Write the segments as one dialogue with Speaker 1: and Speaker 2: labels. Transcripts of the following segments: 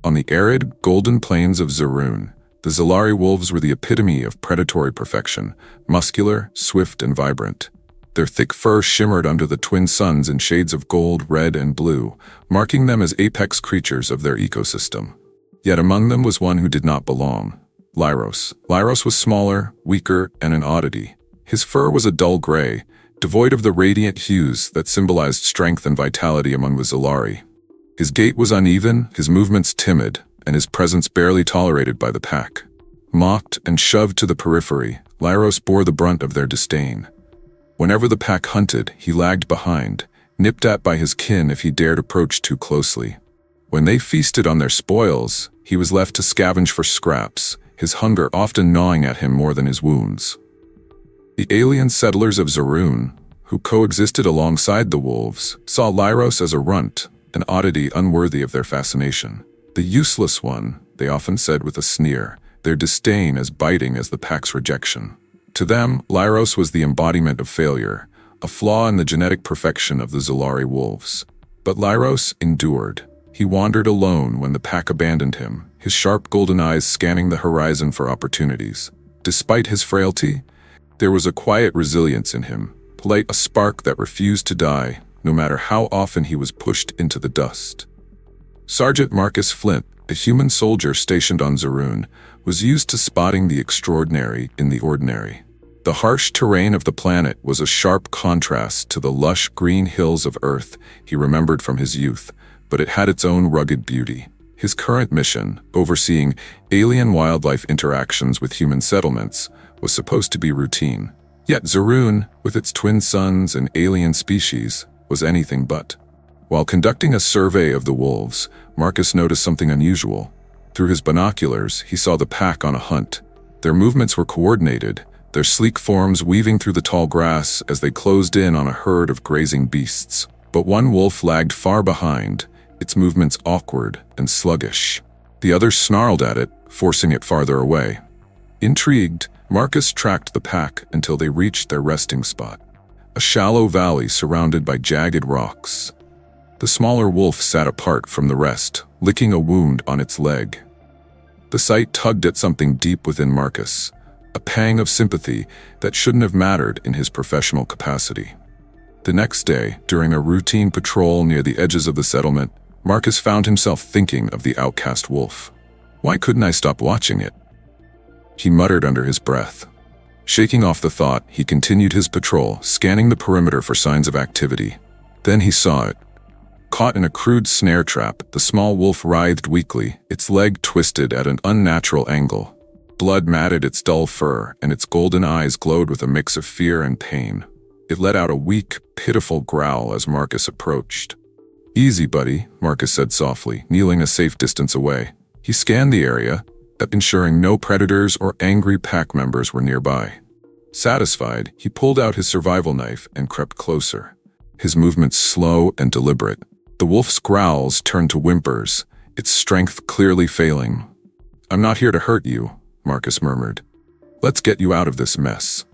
Speaker 1: On the arid, golden plains of Zaroon, the Zalari wolves were the epitome of predatory perfection, muscular, swift, and vibrant. Their thick fur shimmered under the twin suns in shades of gold, red, and blue, marking them as apex creatures of their ecosystem. Yet among them was one who did not belong: Lyros. Lyros was smaller, weaker, and an oddity. His fur was a dull gray, devoid of the radiant hues that symbolized strength and vitality among the Zalari. His gait was uneven, his movements timid, and his presence barely tolerated by the pack. Mocked and shoved to the periphery, Lyros bore the brunt of their disdain. Whenever the pack hunted, he lagged behind, nipped at by his kin if he dared approach too closely. When they feasted on their spoils, he was left to scavenge for scraps, his hunger often gnawing at him more than his wounds. The alien settlers of Zaroon, who coexisted alongside the wolves, saw Lyros as a runt, an oddity unworthy of their fascination. The useless one, they often said with a sneer, their disdain as biting as the pack's rejection. To them, Lyros was the embodiment of failure, a flaw in the genetic perfection of the Zalari wolves. But Lyros endured. He wandered alone when the pack abandoned him, his sharp golden eyes scanning the horizon for opportunities. Despite his frailty, there was a quiet resilience in him, a spark that refused to die, no matter how often he was pushed into the dust. Sergeant Marcus Flint, a human soldier stationed on Zaroon, was used to spotting the extraordinary in the ordinary. The harsh terrain of the planet was a sharp contrast to the lush green hills of Earth he remembered from his youth, but it had its own rugged beauty. His current mission, overseeing alien wildlife interactions with human settlements, was supposed to be routine. Yet Zaroon, with its twin suns and alien species, was anything but. While conducting a survey of the wolves, Marcus noticed something unusual. Through his binoculars, he saw the pack on a hunt. Their movements were coordinated, their sleek forms weaving through the tall grass as they closed in on a herd of grazing beasts. But one wolf lagged far behind, its movements awkward and sluggish. The others snarled at it, forcing it farther away. Intrigued, Marcus tracked the pack until they reached their resting spot, a shallow valley surrounded by jagged rocks. The smaller wolf sat apart from the rest, licking a wound on its leg. The sight tugged at something deep within Marcus, a pang of sympathy that shouldn't have mattered in his professional capacity. The next day, during a routine patrol near the edges of the settlement, Marcus found himself thinking of the outcast wolf. Why couldn't I stop watching it? He muttered under his breath. Shaking off the thought, he continued his patrol, scanning the perimeter for signs of activity. Then he saw it. Caught in a crude snare trap, the small wolf writhed weakly, its leg twisted at an unnatural angle. Blood matted its dull fur, and its golden eyes glowed with a mix of fear and pain. It let out a weak, pitiful growl as Marcus approached. "Easy, buddy," Marcus said softly, kneeling a safe distance away. He scanned the area, ensuring no predators or angry pack members were nearby. Satisfied, he pulled out his survival knife and crept closer. His movements slow and deliberate. The wolf's growls turned to whimpers, its strength clearly failing. "I'm not here to hurt you," Marcus murmured. "Let's get you out of this mess."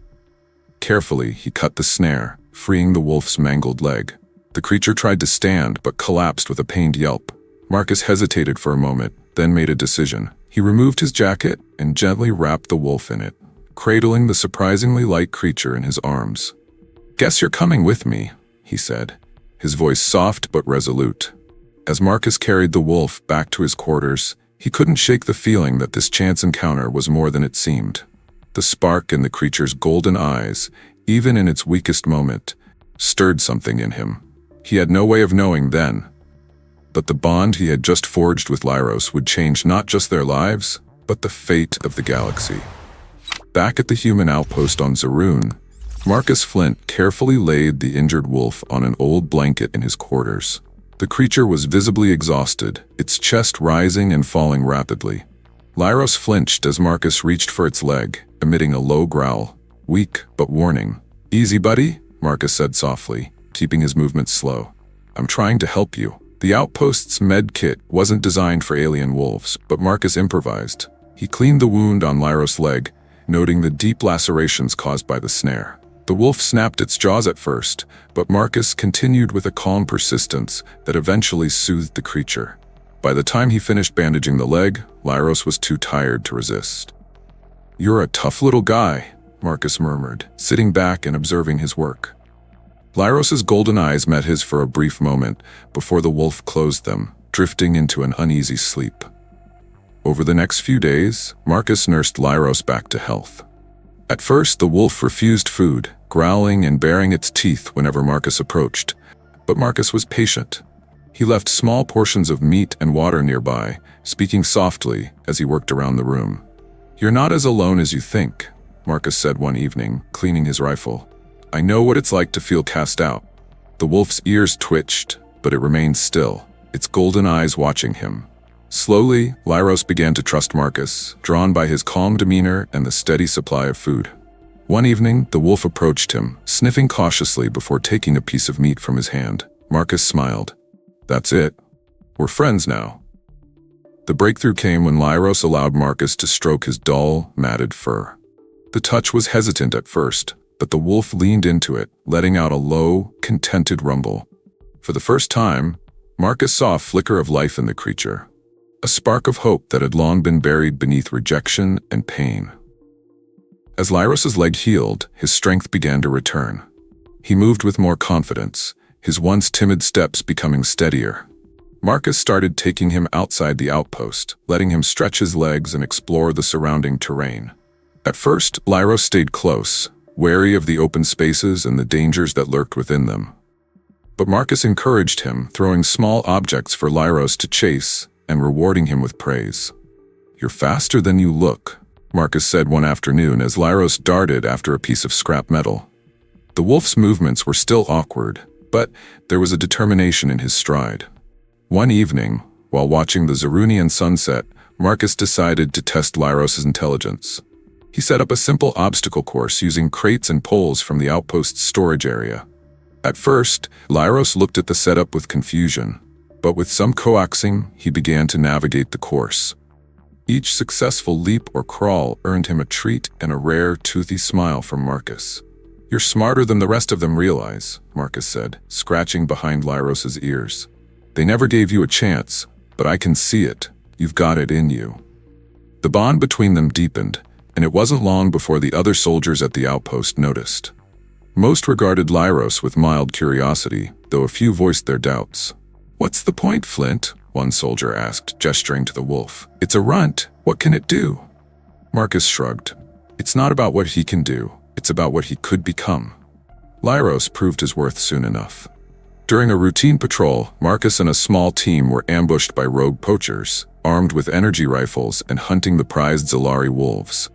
Speaker 1: Carefully, he cut the snare, freeing the wolf's mangled leg. The creature tried to stand but collapsed with a pained yelp. Marcus hesitated for a moment, then made a decision. He removed his jacket and gently wrapped the wolf in it, cradling the surprisingly light creature in his arms. "Guess you're coming with me," he said, his voice soft but resolute. As Marcus carried the wolf back to his quarters, he couldn't shake the feeling that this chance encounter was more than it seemed. The spark in the creature's golden eyes, even in its weakest moment, stirred something in him. He had no way of knowing then. But the bond he had just forged with Lyros would change not just their lives, but the fate of the galaxy. Back at the human outpost on Zaroon, Marcus Flint carefully laid the injured wolf on an old blanket in his quarters. The creature was visibly exhausted, its chest rising and falling rapidly. Lyros flinched as Marcus reached for its leg, emitting a low growl, weak but warning. "Easy, buddy," Marcus said softly, keeping his movements slow. "I'm trying to help you." The outpost's med kit wasn't designed for alien wolves, but Marcus improvised. He cleaned the wound on Lyros' leg, noting the deep lacerations caused by the snare. The wolf snapped its jaws at first, but Marcus continued with a calm persistence that eventually soothed the creature. By the time he finished bandaging the leg, Lyros was too tired to resist. "You're a tough little guy," Marcus murmured, sitting back and observing his work. Lyros's golden eyes met his for a brief moment before the wolf closed them, drifting into an uneasy sleep. Over the next few days, Marcus nursed Lyros back to health. At first, the wolf refused food, growling and baring its teeth whenever Marcus approached, but Marcus was patient. He left small portions of meat and water nearby, speaking softly as he worked around the room. "You're not as alone as you think," Marcus said one evening, cleaning his rifle. "I know what it's like to feel cast out." The wolf's ears twitched, but it remained still, its golden eyes watching him. Slowly, Lyros began to trust Marcus, drawn by his calm demeanor and the steady supply of food. One evening, the wolf approached him, sniffing cautiously before taking a piece of meat from his hand. Marcus smiled. "That's it. We're friends now." The breakthrough came when Lyros allowed Marcus to stroke his dull, matted fur. The touch was hesitant at first, but the wolf leaned into it, letting out a low, contented rumble. For the first time, Marcus saw a flicker of life in the creature, a spark of hope that had long been buried beneath rejection and pain. As Lyros's leg healed, his strength began to return. He moved with more confidence, his once timid steps becoming steadier. Marcus started taking him outside the outpost, letting him stretch his legs and explore the surrounding terrain. At first, Lyros stayed close, wary of the open spaces and the dangers that lurked within them. But Marcus encouraged him, throwing small objects for Lyros to chase and rewarding him with praise. "You're faster than you look," Marcus said one afternoon as Lyros darted after a piece of scrap metal. The wolf's movements were still awkward, but there was a determination in his stride. One evening, while watching the Zarunian sunset, Marcus decided to test Lyros's intelligence. He set up a simple obstacle course using crates and poles from the outpost's storage area. At first, Lyros looked at the setup with confusion, but with some coaxing, he began to navigate the course. Each successful leap or crawl earned him a treat and a rare, toothy smile from Marcus. "You're smarter than the rest of them realize," Marcus said, scratching behind Lyros's ears. "They never gave you a chance, but I can see it. You've got it in you." The bond between them deepened, and it wasn't long before the other soldiers at the outpost noticed. Most regarded Lyros with mild curiosity, though a few voiced their doubts. "What's the point, Flint?" one soldier asked, gesturing to the wolf. "It's a runt. What can it do?" Marcus shrugged. "It's not about what he can do. It's about what he could become." Lyros proved his worth soon enough. During a routine patrol, Marcus and a small team were ambushed by rogue poachers, armed with energy rifles and hunting the prized Zalari wolves.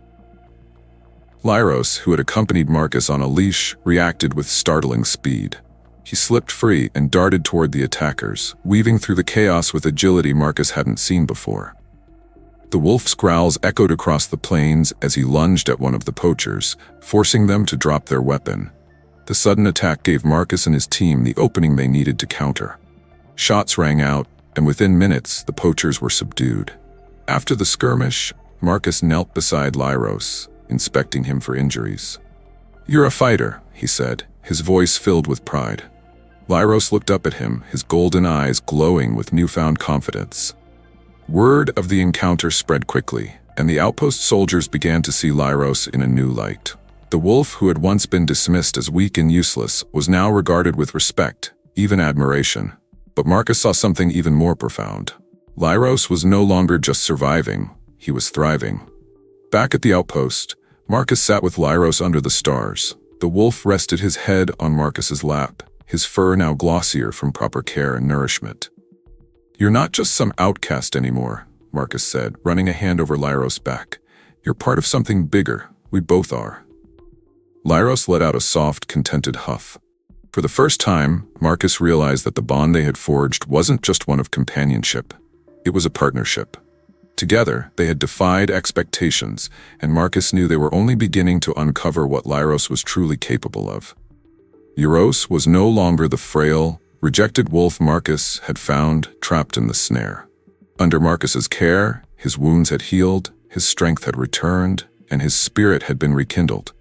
Speaker 1: Lyros, who had accompanied Marcus on a leash, reacted with startling speed. He slipped free and darted toward the attackers, weaving through the chaos with agility Marcus hadn't seen before. The wolf's growls echoed across the plains as he lunged at one of the poachers, forcing them to drop their weapon. The sudden attack gave Marcus and his team the opening they needed to counter. Shots rang out, and within minutes, the poachers were subdued. After the skirmish, Marcus knelt beside Lyros, inspecting him for injuries. "You're a fighter," he said, his voice filled with pride. Lyros looked up at him, his golden eyes glowing with newfound confidence. Word of the encounter spread quickly, and the outpost soldiers began to see Lyros in a new light. The wolf, who had once been dismissed as weak and useless, was now regarded with respect, even admiration. But Marcus saw something even more profound. Lyros was no longer just surviving, he was thriving. Back at the outpost, Marcus sat with Lyros under the stars. The wolf rested his head on Marcus's lap, his fur now glossier from proper care and nourishment. "You're not just some outcast anymore," Marcus said, running a hand over Lyros' back. "You're part of something bigger. We both are." Lyros let out a soft, contented huff. For the first time, Marcus realized that the bond they had forged wasn't just one of companionship. It was a partnership. Together, they had defied expectations, and Marcus knew they were only beginning to uncover what Lyros was truly capable of. Euros was no longer the frail, rejected wolf Marcus had found trapped in the snare. Under Marcus's care, his wounds had healed, his strength had returned, and his spirit had been rekindled.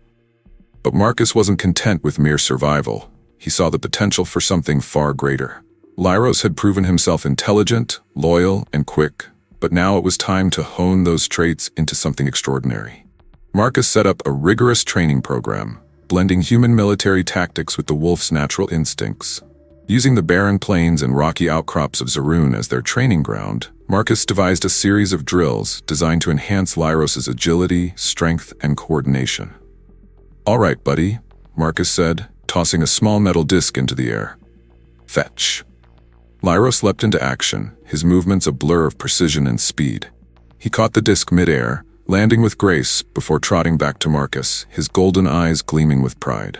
Speaker 1: But Marcus wasn't content with mere survival. He saw the potential for something far greater. Lyros had proven himself intelligent, loyal, and quick, but now it was time to hone those traits into something extraordinary. Marcus set up a rigorous training program, blending human military tactics with the wolf's natural instincts. Using the barren plains and rocky outcrops of Zaroon as their training ground, Marcus devised a series of drills designed to enhance Lyros' agility, strength, and coordination. "All right, buddy," Marcus said, tossing a small metal disc into the air. "Fetch." Lyros leapt into action, his movements a blur of precision and speed. He caught the disc mid-air, landing with grace before trotting back to Marcus, his golden eyes gleaming with pride.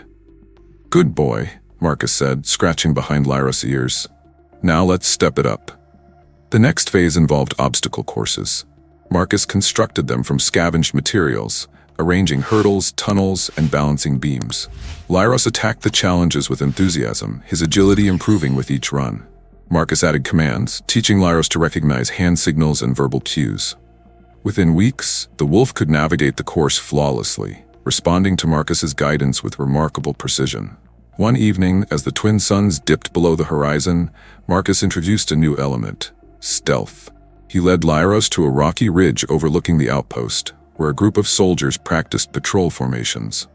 Speaker 1: "Good boy," Marcus said, scratching behind Lyros' ears. "Now let's step it up." The next phase involved obstacle courses. Marcus constructed them from scavenged materials, arranging hurdles, tunnels, and balancing beams. Lyros attacked the challenges with enthusiasm, his agility improving with each run. Marcus added commands, teaching Lyros to recognize hand signals and verbal cues. Within weeks, the wolf could navigate the course flawlessly, responding to Marcus's guidance with remarkable precision. One evening, as the twin suns dipped below the horizon, Marcus introduced a new element: stealth. He led Lyros to a rocky ridge overlooking the outpost, where a group of soldiers practiced patrol formations.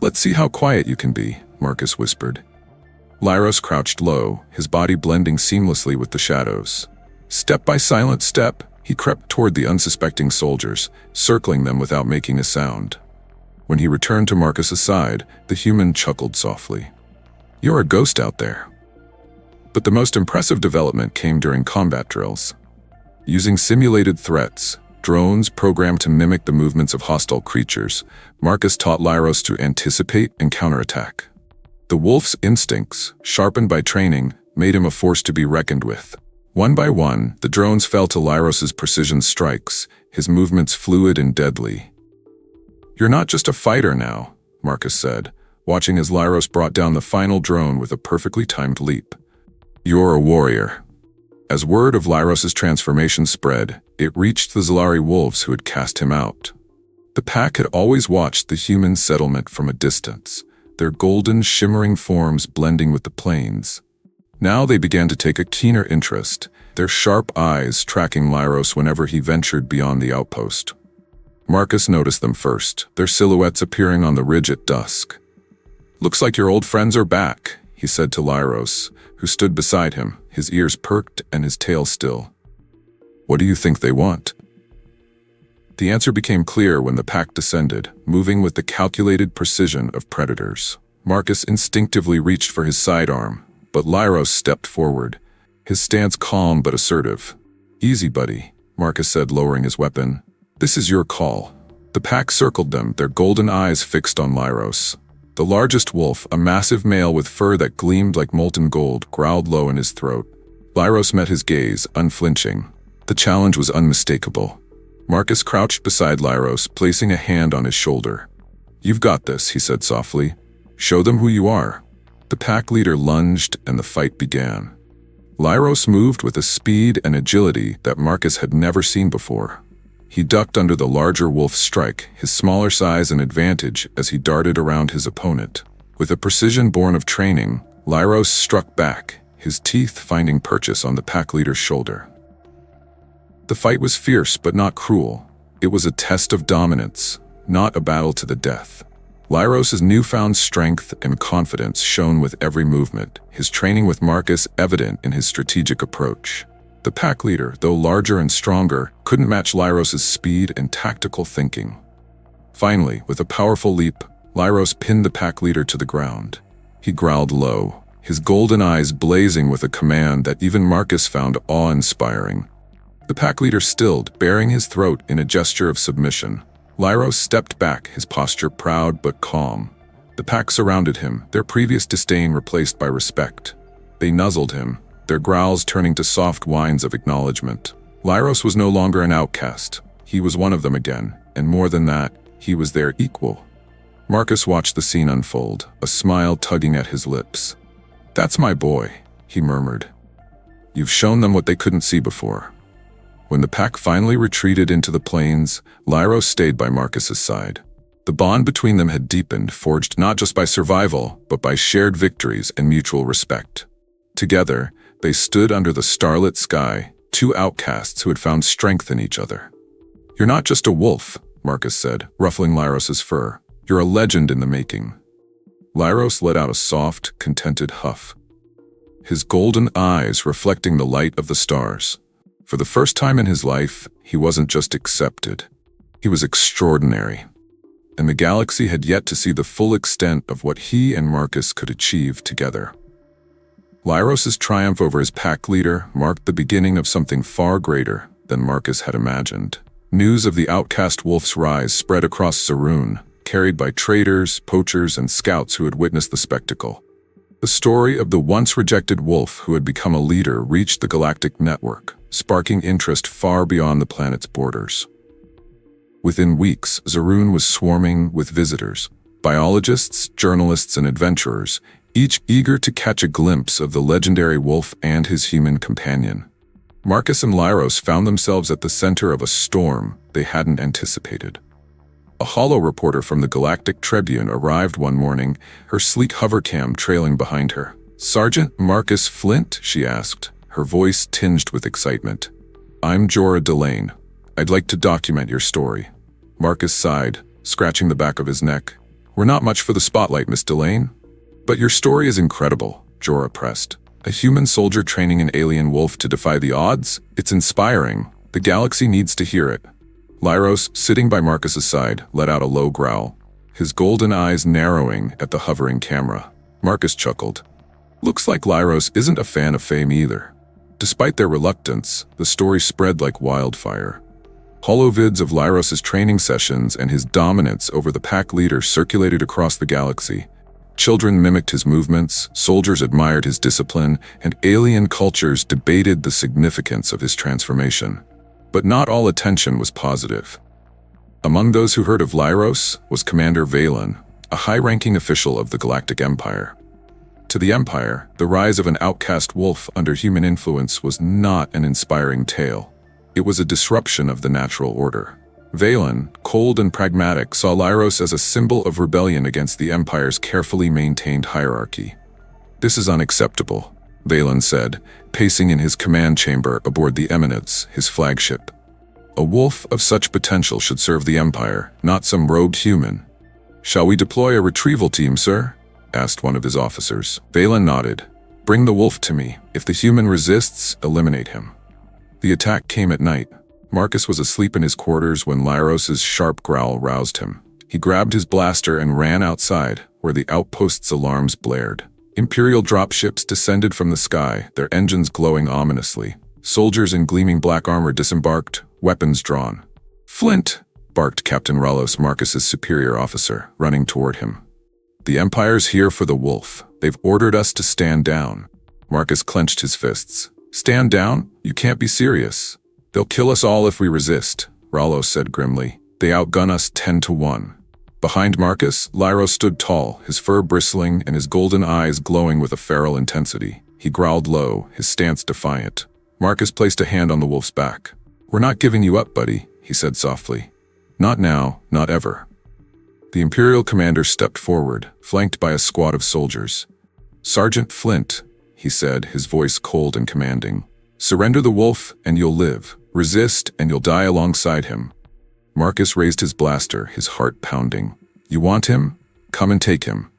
Speaker 1: "Let's see how quiet you can be," Marcus whispered. Lyros crouched low, his body blending seamlessly with the shadows. Step by silent step, he crept toward the unsuspecting soldiers, circling them without making a sound. When he returned to Marcus's side, the human chuckled softly. "You're a ghost out there." But the most impressive development came during combat drills. Using simulated threats, drones programmed to mimic the movements of hostile creatures, Marcus taught Lyros to anticipate and counterattack. The wolf's instincts, sharpened by training, made him a force to be reckoned with. One by one, the drones fell to Lyros' precision strikes, his movements fluid and deadly. "You're not just a fighter now," Marcus said, watching as Lyros brought down the final drone with a perfectly timed leap. "You're a warrior." As word of Lyros' transformation spread, it reached the Zalari wolves who had cast him out. The pack had always watched the human settlement from a distance, their golden, shimmering forms blending with the plains. Now they began to take a keener interest, their sharp eyes tracking Lyros whenever he ventured beyond the outpost. Marcus noticed them first, their silhouettes appearing on the ridge at dusk. "Looks like your old friends are back," he said to Lyros, who stood beside him, his ears perked and his tail still. "What do you think they want?" The answer became clear when the pack descended, moving with the calculated precision of predators. Marcus instinctively reached for his sidearm, but Lyros stepped forward, his stance calm but assertive. "Easy, buddy," Marcus said, lowering his weapon. "This is your call." The pack circled them, their golden eyes fixed on Lyros. The largest wolf, a massive male with fur that gleamed like molten gold, growled low in his throat. Lyros met his gaze, unflinching. The challenge was unmistakable. Marcus crouched beside Lyros, placing a hand on his shoulder. "You've got this," he said softly. "Show them who you are." The pack leader lunged, and the fight began. Lyros moved with a speed and agility that Marcus had never seen before. He ducked under the larger wolf's strike, his smaller size an advantage as he darted around his opponent. With a precision born of training, Lyros struck back, his teeth finding purchase on the pack leader's shoulder. The fight was fierce but not cruel. It was a test of dominance, not a battle to the death. Lyros' newfound strength and confidence shone with every movement, his training with Marcus evident in his strategic approach. The pack leader, though larger and stronger, couldn't match Lyros' speed and tactical thinking. Finally, with a powerful leap, Lyros pinned the pack leader to the ground. He growled low, his golden eyes blazing with a command that even Marcus found awe-inspiring. The pack leader stilled, baring his throat in a gesture of submission. Lyros stepped back, his posture proud but calm. The pack surrounded him, their previous disdain replaced by respect. They nuzzled him, their growls turning to soft whines of acknowledgement. Lyros was no longer an outcast. He was one of them again, and more than that, he was their equal. Marcus watched the scene unfold, a smile tugging at his lips. "That's my boy," he murmured. "You've shown them what they couldn't see before." When the pack finally retreated into the plains, Lyros stayed by Marcus's side. The bond between them had deepened, forged not just by survival, but by shared victories and mutual respect. Together, They stood under the starlit sky, two outcasts who had found strength in each other. "You're not just a wolf," Marcus said, ruffling Lyros's fur. "You're a legend in the making." Lyros let out a soft, contented huff, his golden eyes reflecting the light of the stars. For the first time in his life, he wasn't just accepted. He was extraordinary. And the galaxy had yet to see the full extent of what he and Marcus could achieve together. Lyros's triumph over his pack leader marked the beginning of something far greater than Marcus had imagined. News of the outcast wolf's rise spread across Zaroon, carried by traders, poachers, and scouts who had witnessed the spectacle. The story of the once-rejected wolf who had become a leader reached the galactic network, sparking interest far beyond the planet's borders. Within weeks, Zaroon was swarming with visitors, biologists, journalists, and adventurers, each eager to catch a glimpse of the legendary wolf and his human companion. Marcus and Lyros found themselves at the center of a storm they hadn't anticipated. A holo reporter from the Galactic Tribune arrived one morning, her sleek hovercam trailing behind her. "Sergeant Marcus Flint?" she asked, her voice tinged with excitement. "I'm Jorah Delane. I'd like to document your story." Marcus sighed, scratching the back of his neck. "We're not much for the spotlight, Miss Delane." "But your story is incredible," Jorah pressed. "A human soldier training an alien wolf to defy the odds? It's inspiring. The galaxy needs to hear it." Lyros, sitting by Marcus's side, let out a low growl, his golden eyes narrowing at the hovering camera. Marcus chuckled. "Looks like Lyros isn't a fan of fame either." Despite their reluctance, the story spread like wildfire. Holovids of Lyros's training sessions and his dominance over the pack leader circulated across the galaxy. Children mimicked his movements, soldiers admired his discipline, and alien cultures debated the significance of his transformation. But not all attention was positive. Among those who heard of Lyros was Commander Valen, a high-ranking official of the Galactic Empire. To the Empire, the rise of an outcast wolf under human influence was not an inspiring tale. It was a disruption of the natural order. Valen, cold and pragmatic, saw Lyros as a symbol of rebellion against the Empire's carefully maintained hierarchy. "This is unacceptable," Valen said, pacing in his command chamber aboard the Eminence, his flagship. "A wolf of such potential should serve the Empire, not some robed human." "Shall we deploy a retrieval team, sir?" asked one of his officers. Valen nodded. "Bring the wolf to me. If the human resists, eliminate him." The attack came at night. Marcus was asleep in his quarters when Lyros's sharp growl roused him. He grabbed his blaster and ran outside, where the outpost's alarms blared. Imperial dropships descended from the sky, their engines glowing ominously. Soldiers in gleaming black armor disembarked, weapons drawn. "Flint!" barked Captain Rallos, Marcus's superior officer, running toward him. "The Empire's here for the wolf. They've ordered us to stand down." Marcus clenched his fists. "Stand down? You can't be serious." "They'll kill us all if we resist," Rallos said grimly. "They outgun us 10-1. Behind Marcus, Lyros stood tall, his fur bristling and his golden eyes glowing with a feral intensity. He growled low, his stance defiant. Marcus placed a hand on the wolf's back. "We're not giving you up, buddy," he said softly. "Not now, not ever." The Imperial commander stepped forward, flanked by a squad of soldiers. "Sergeant Flint," he said, his voice cold and commanding. "Surrender the wolf and you'll live. Resist and you'll die alongside him." Marcus raised his blaster, his heart pounding. "You want him? Come and take him."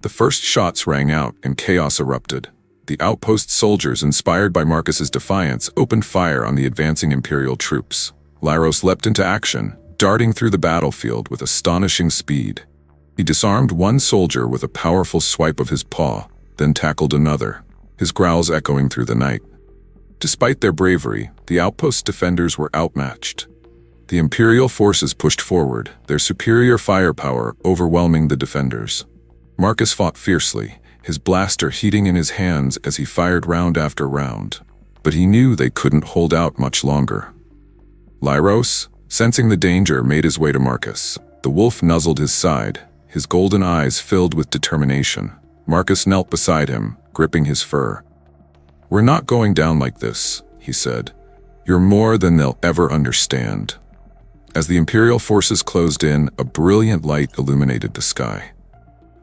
Speaker 1: The first shots rang out and chaos erupted. The outpost soldiers, inspired by Marcus's defiance, opened fire on the advancing Imperial troops. Lyros leapt into action, darting through the battlefield with astonishing speed. He disarmed one soldier with a powerful swipe of his paw, then tackled another, his growls echoing through the night. Despite their bravery, the outpost's defenders were outmatched. The Imperial forces pushed forward, their superior firepower overwhelming the defenders. Marcus fought fiercely, his blaster heating in his hands as he fired round after round. But he knew they couldn't hold out much longer. Lyros, sensing the danger, made his way to Marcus. The wolf nuzzled his side, his golden eyes filled with determination. Marcus knelt beside him, gripping his fur. "We're not going down like this," he said. "You're more than they'll ever understand." As the Imperial forces closed in, a brilliant light illuminated the sky.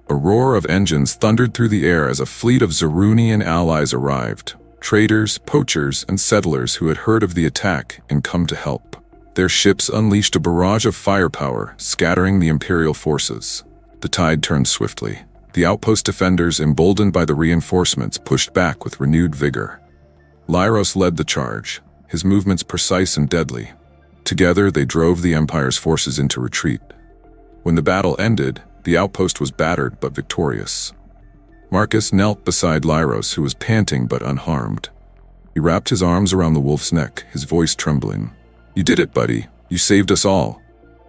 Speaker 1: A roar of engines thundered through the air as a fleet of Zarunian allies arrived. Traders, poachers, and settlers who had heard of the attack and come to help. Their ships unleashed a barrage of firepower, scattering the Imperial forces. The tide turned swiftly. The outpost defenders, emboldened by the reinforcements, pushed back with renewed vigor. Lyros led the charge, his movements precise and deadly. Together, they drove the Empire's forces into retreat. When the battle ended, the outpost was battered but victorious. Marcus knelt beside Lyros, who was panting but unharmed. He wrapped his arms around the wolf's neck, his voice trembling. "You did it, buddy. You saved us all."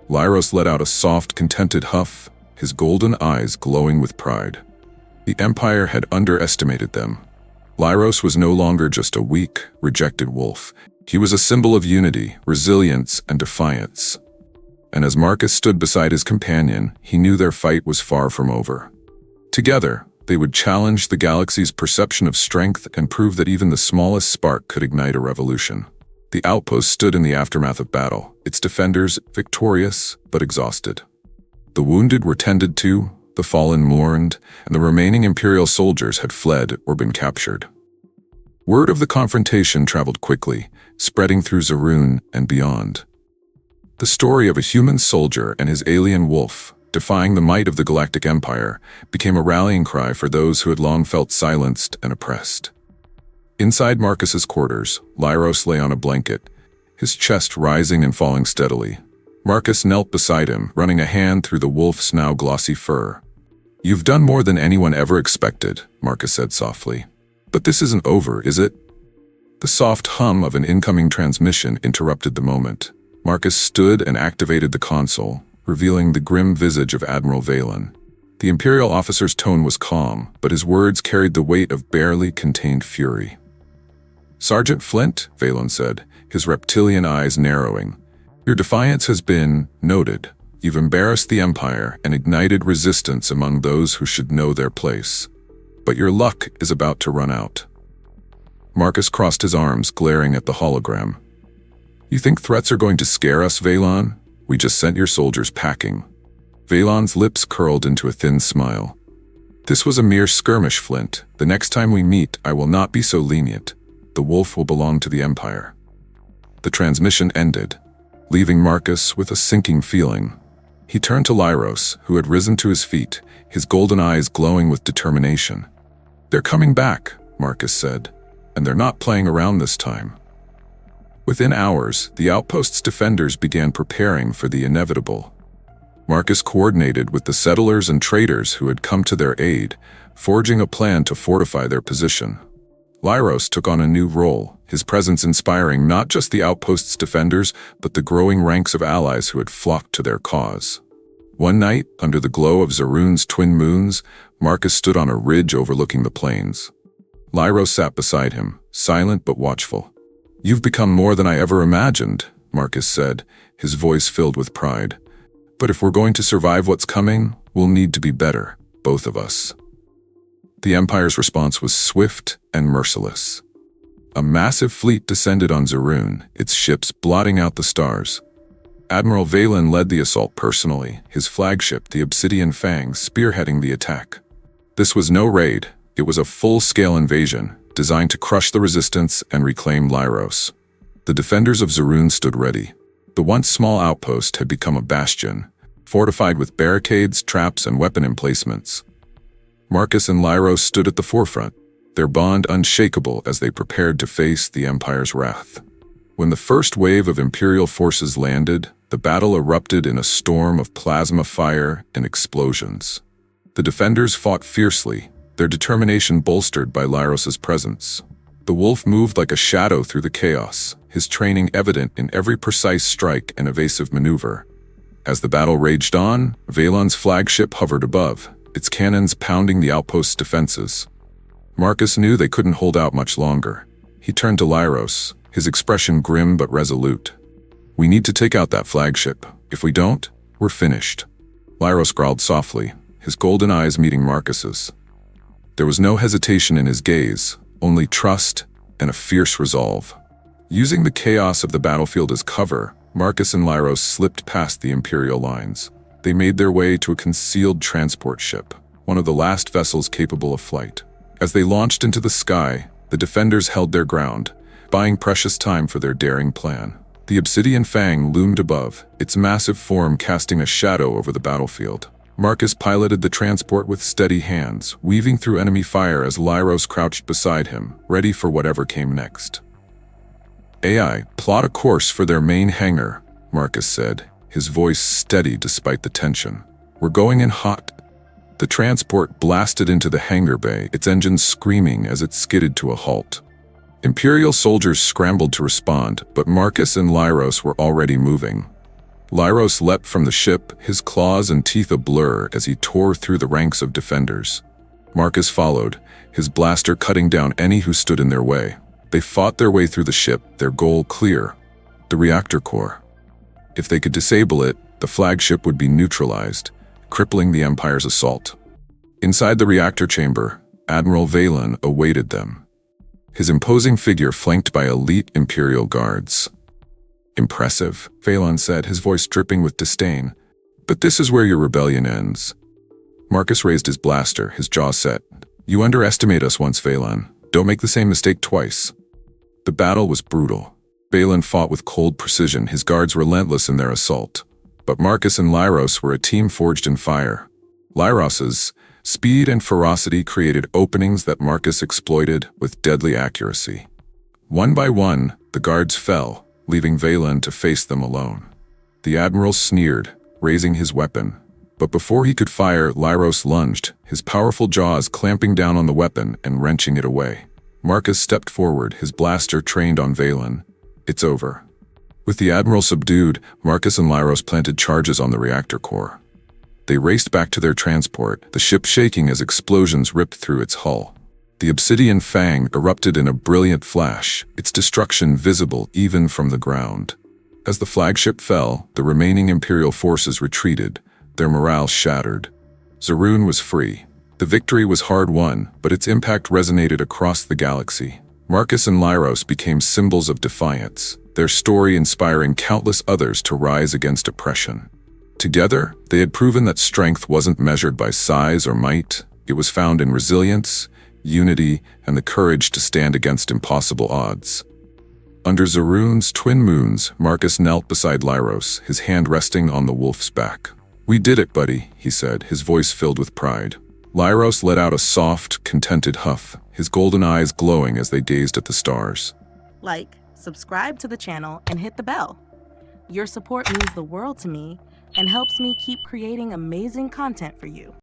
Speaker 1: Lyros let out a soft, contented huff, his golden eyes glowing with pride. The Empire had underestimated them. Lyros was no longer just a weak, rejected wolf. He was a symbol of unity, resilience, and defiance. And as Marcus stood beside his companion, he knew their fight was far from over. Together, they would challenge the galaxy's perception of strength and prove that even the smallest spark could ignite a revolution. The outpost stood in the aftermath of battle, its defenders victorious but exhausted. The wounded were tended to, the fallen mourned, and the remaining Imperial soldiers had fled or been captured. Word of the confrontation traveled quickly, spreading through Zaroon and beyond. The story of a human soldier and his alien wolf, defying the might of the Galactic Empire, became a rallying cry for those who had long felt silenced and oppressed. Inside Marcus's quarters, Lyros lay on a blanket, his chest rising and falling steadily. Marcus knelt beside him, running a hand through the wolf's now glossy fur. "You've done more than anyone ever expected," Marcus said softly. "But this isn't over, is it?" The soft hum of an incoming transmission interrupted the moment. Marcus stood and activated the console, revealing the grim visage of Admiral Valen. The Imperial officer's tone was calm, but his words carried the weight of barely contained fury. "Sergeant Flint," Valen said, his reptilian eyes narrowing, "your defiance has been noted. You've embarrassed the Empire and ignited resistance among those who should know their place. But your luck is about to run out." Marcus crossed his arms, glaring at the hologram. "You think threats are going to scare us, Valen? We just sent your soldiers packing." Valen's lips curled into a thin smile. "This was a mere skirmish, Flint. The next time we meet, I will not be so lenient. The wolf will belong to the Empire." The transmission ended, leaving Marcus with a sinking feeling. He turned to Lyros, who had risen to his feet, his golden eyes glowing with determination. "They're coming back," Marcus said, "and they're not playing around this time." Within hours, the outpost's defenders began preparing for the inevitable. Marcus coordinated with the settlers and traders who had come to their aid, forging a plan to fortify their position. Lyros took on a new role, his presence inspiring not just the outpost's defenders, but the growing ranks of allies who had flocked to their cause. One night, under the glow of Zaroon's twin moons, Marcus stood on a ridge overlooking the plains. Lyros sat beside him, silent but watchful. "You've become more than I ever imagined," Marcus said, his voice filled with pride. "But if we're going to survive what's coming, we'll need to be better, both of us." The Empire's response was swift and merciless. A massive fleet descended on Zaroon, its ships blotting out the stars. Admiral Valen led the assault personally, his flagship, the Obsidian Fang, spearheading the attack. This was no raid, it was a full-scale invasion, designed to crush the resistance and reclaim Lyros. The defenders of Zaroon stood ready. The once small outpost had become a bastion, fortified with barricades, traps, and weapon emplacements. Marcus and Lyros stood at the forefront, their bond unshakable as they prepared to face the Empire's wrath. When the first wave of Imperial forces landed, the battle erupted in a storm of plasma fire and explosions. The defenders fought fiercely, their determination bolstered by Lyros's presence. The wolf moved like a shadow through the chaos, his training evident in every precise strike and evasive maneuver. As the battle raged on, Valen's flagship hovered above, its cannons pounding the outpost's defenses. Marcus knew they couldn't hold out much longer. He turned to Lyros, his expression grim but resolute. "We need to take out that flagship. If we don't, we're finished." Lyros growled softly, his golden eyes meeting Marcus's. There was no hesitation in his gaze, only trust and a fierce resolve. Using the chaos of the battlefield as cover, Marcus and Lyros slipped past the Imperial lines. They made their way to a concealed transport ship, one of the last vessels capable of flight. As they launched into the sky, The defenders held their ground, buying precious time for their daring plan. The obsidian fang loomed above, its massive form casting a shadow over the battlefield. Marcus piloted the transport with steady hands, weaving through enemy fire as Lyros crouched beside him, ready for whatever came next. "AI, plot a course for their main hangar," Marcus said, his voice steady despite the tension. "We're going in hot." The transport blasted into the hangar bay, its engines screaming as it skidded to a halt. Imperial soldiers scrambled to respond, but Marcus and Lyros were already moving. Lyros leapt from the ship, his claws and teeth ablur as he tore through the ranks of defenders. Marcus followed, his blaster cutting down any who stood in their way. They fought their way through the ship, their goal clear: the reactor core. If they could disable it, the flagship would be neutralized, crippling the Empire's assault. Inside the reactor chamber, Admiral Valen awaited them, his imposing figure flanked by elite Imperial guards. "Impressive," Valen said, his voice dripping with disdain. "But this is where your rebellion ends." Marcus raised his blaster, his jaw set. "You underestimate us once, Valen. Don't make the same mistake twice." The battle was brutal. Valen fought with cold precision, his guards relentless in their assault. But Marcus and Lyros were a team forged in fire. Lyros's speed and ferocity created openings that Marcus exploited with deadly accuracy. One by one, the guards fell, leaving Valen to face them alone. The Admiral sneered, raising his weapon. But before he could fire, Lyros lunged, his powerful jaws clamping down on the weapon and wrenching it away. Marcus stepped forward, his blaster trained on Valen. "It's over." With the Admiral subdued, Marcus and Lyros planted charges on the reactor core. They raced back to their transport, the ship shaking as explosions ripped through its hull. The obsidian fang erupted in a brilliant flash, its destruction visible even from the ground. As the flagship fell, the remaining Imperial forces retreated, their morale shattered. Zaroon was free. The victory was hard-won, but its impact resonated across the galaxy. Marcus and Lyros became symbols of defiance, their story inspiring countless others to rise against oppression. Together, they had proven that strength wasn't measured by size or might. It was found in resilience, unity, and the courage to stand against impossible odds. Under Zaroon's twin moons, Marcus knelt beside Lyros, his hand resting on the wolf's back. "We did it, buddy," he said, his voice filled with pride. Lyros let out a soft, contented huff, his golden eyes glowing as they gazed at the stars.
Speaker 2: Like, subscribe to the channel, and hit the bell. Your support means the world to me and helps me keep creating amazing content for you.